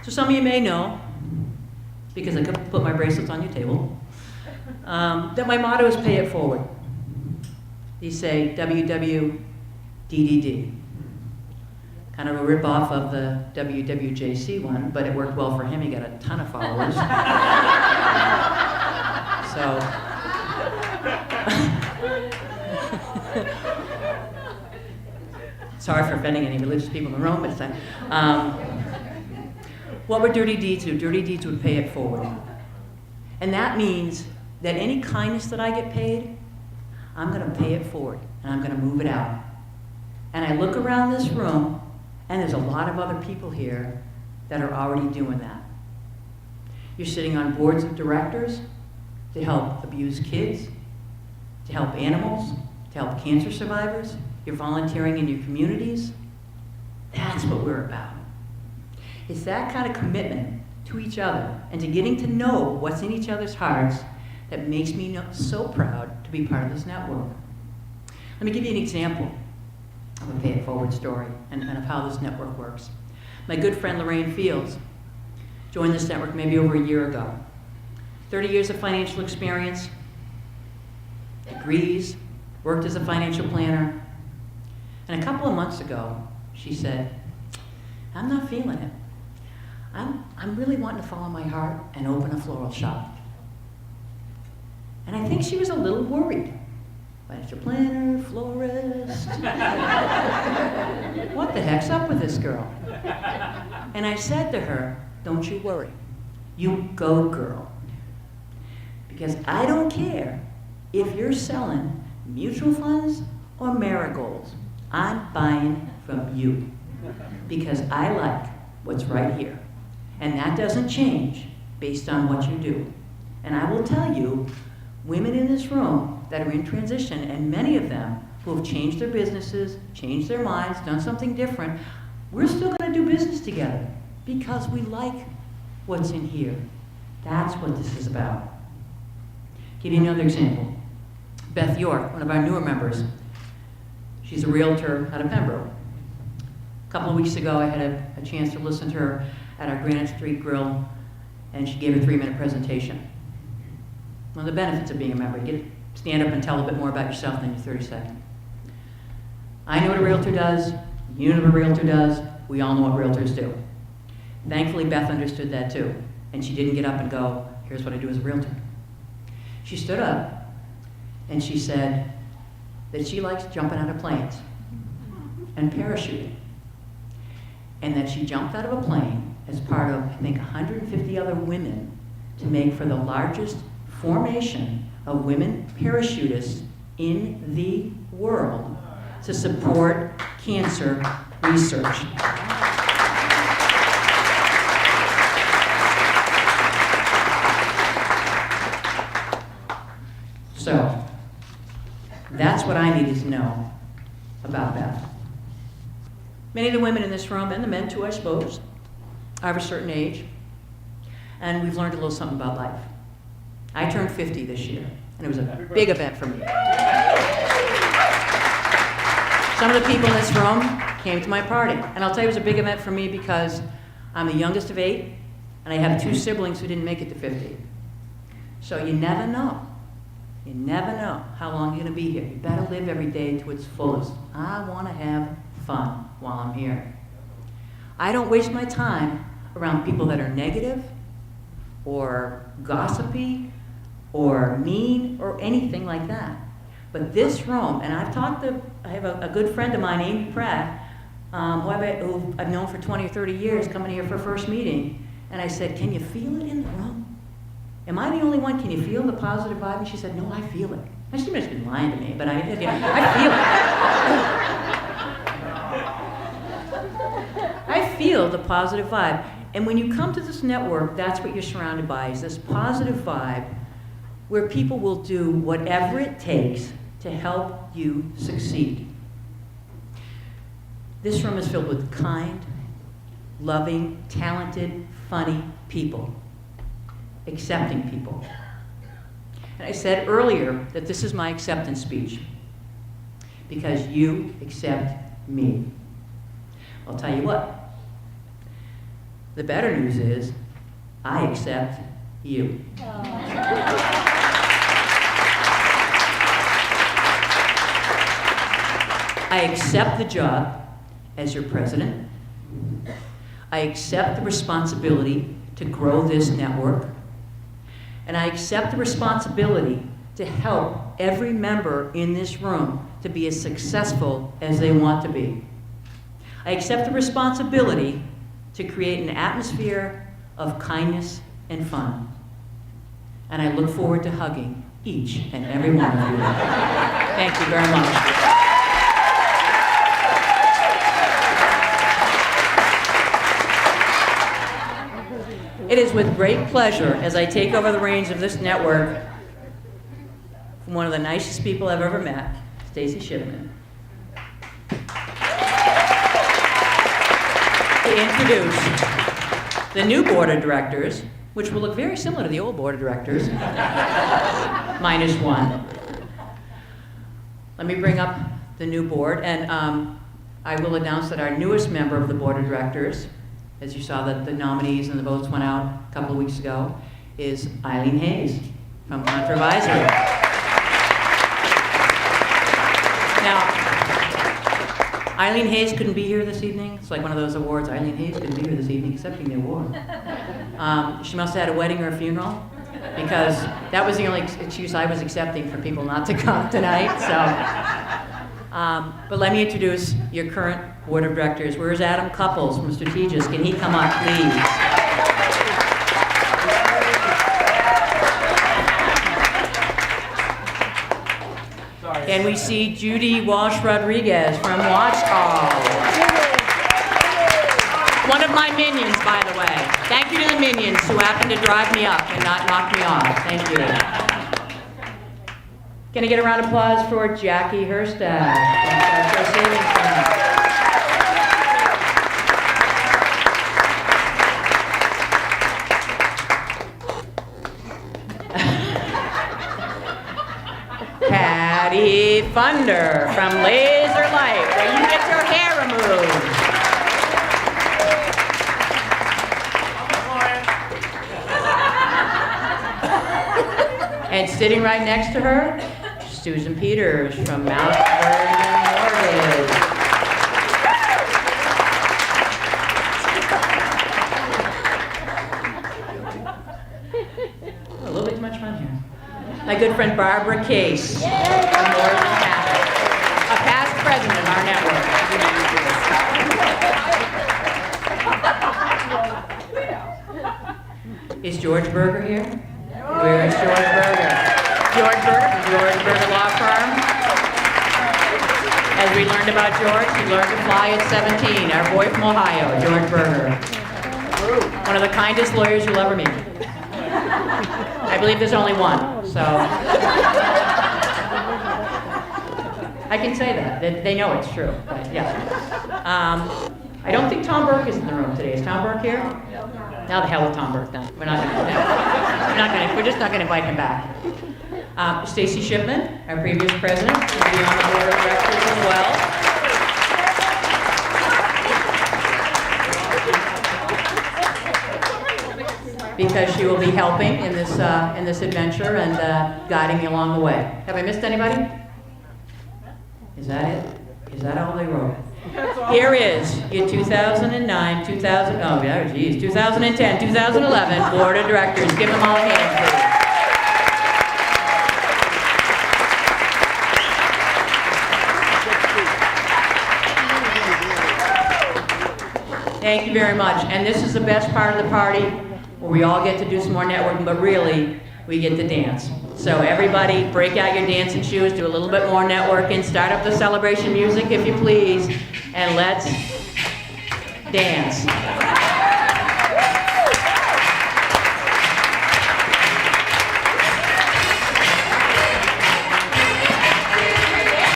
So some of you may know, because I could put my bracelets on your table, that my motto is pay it forward. These say WWDDD. Kind of a rip-off of the WWJC one, but it worked well for him. He got a ton of followers. So, sorry for offending any religious people in the room, but what were dirty deeds do? Dirty deeds would pay it forward. And that means that any kindness that I get paid, I'm going to pay it forward, and I'm going to move it out. And I look around this room, and there's a lot of other people here that are already doing that. You're sitting on boards of directors to help abused kids, to help animals, to help cancer survivors. You're volunteering in your communities. That's what we're about. It's that kind of commitment to each other and to getting to know what's in each other's hearts that makes me so proud to be part of this network. Let me give you an example of a pay it forward story and of how this network works. My good friend Lorraine Fields joined this network maybe over a year ago. 30 years of financial experience, degrees, worked as a financial planner. And a couple of months ago, she said, I'm not feeling it. I'm really wanting to follow my heart and open a floral shop. And I think she was a little worried. Financial planner, florist. What the heck's up with this girl? And I said to her, don't you worry. You go, girl. Because I don't care if you're selling mutual funds or marigolds. I'm buying from you. Because I like what's right here. And that doesn't change based on what you do. And I will tell you, women in this room that are in transition, and many of them who have changed their businesses, changed their minds, done something different, we're still going to do business together because we like what's in here. That's what this is about. Give you another example. Beth York, one of our newer members, she's a realtor out of Pembroke. A couple of weeks ago, I had a chance to listen to her at our Granite Street Grill, and she gave a 3-minute presentation. One of the benefits of being a member, you get to stand up and tell a bit more about yourself than your 30 seconds. I know what a realtor does, you know what a realtor does, we all know what realtors do. Thankfully, Beth understood that too, and she didn't get up and go, here's what I do as a realtor. She stood up, and she said that she likes jumping out of planes and parachuting, and that she jumped out of a plane as part of, I think, 150 other women to make for the largest formation of women parachutists in the world to support cancer research. So, that's what I needed to know about Beth. Many of the women in this room, and the men too, I suppose, are of a certain age, and we've learned a little something about life. I turned 50 this year, and it was a big event for me. Some of the people in this room came to my party, and I'll tell you it was a big event for me because I'm the youngest of 8, and I have 2 siblings who didn't make it to 50. So you never know. You never know how long you're going to be here. You better live every day to its fullest. I want to have fun while I'm here. I don't waste my time around people that are negative or gossipy or mean or anything like that. But this room, and I have a good friend of mine, Amy Pratt, who I've known for 20 or 30 years, coming here for a first meeting, and I said, can you feel it in the room? Am I the only one? Can you feel the positive vibe? And she said, no, I feel it. And she must have been lying to me, but I feel it. I feel the positive vibe. And when you come to this network, that's what you're surrounded by, is this positive vibe where people will do whatever it takes to help you succeed. This room is filled with kind, loving, talented, funny people. Accepting people. And I said earlier that this is my acceptance speech because you accept me. I'll tell you what, The better news is, I accept you. I accept the job as your president. I accept the responsibility to grow this network. And I accept the responsibility to help every member in this room to be as successful as they want to be. I accept the responsibility to create an atmosphere of kindness and fun. And I look forward to hugging each and every one of you. Thank you very much. It is with great pleasure as I take over the reins of this network from one of the nicest people I've ever met, Stacy Shipman, to introduce the new board of directors, which will look very similar to the old board of directors, minus one. Let me bring up the new board, and I will announce that our newest member of the board of directors, as you saw that the nominees and the votes went out a couple of weeks ago, is Eileen Hayes from Contra Advisory. Now, Eileen Hayes couldn't be here this evening. It's like one of those awards. Eileen Hayes couldn't be here this evening accepting the award. She must have had a wedding or a funeral, because that was the only excuse I was accepting for people not to come tonight. So, but let me introduce your current board of directors. Where's Adam Couples from Strategis? Can he come up, please? And we see Judy Walsh-Rodriguez from Watchcall. One of my minions, by the way. Thank you to the minions who happened to drive me up and not knock me off. Thank you. Can I get a round of applause for Jackie Herstad from South Shore Savings Bank? Patty Thunder from Laser Light, where you get your hair removed. And sitting right next to her, Susan Peters from Mount Vernon Mortgage. A little bit too much fun here. My good friend Barbara Case from Morgan Capital, a past president of our network. Is George Berger here? Where is George Berger? George Berger from George Berger Law Firm. As we learned about George, he learned to fly at 17. Our boy from Ohio, George Berger. One of the kindest lawyers you'll ever meet. I believe there's only one, so. I can say that. They know it's true, but yeah. I don't think Tom Burke is in the room today. Is Tom Burke here? Now the hell with Tom Burke then. We're just not going to invite him back. Stacy Shipman, our previous president, will be on the board of directors as well. Because she will be helping in this adventure and guiding me along the way. Have I missed anybody? Is that it? Is that all they wrote? Here is your 2009, 2010, 2011 Board of Directors. Give them all a hand, please. Thank you very much. And this is the best part of the party, where we all get to do some more networking, but really, we get to dance. So everybody, break out your dancing shoes, do a little bit more networking, start up the celebration music, if you please, and let's dance.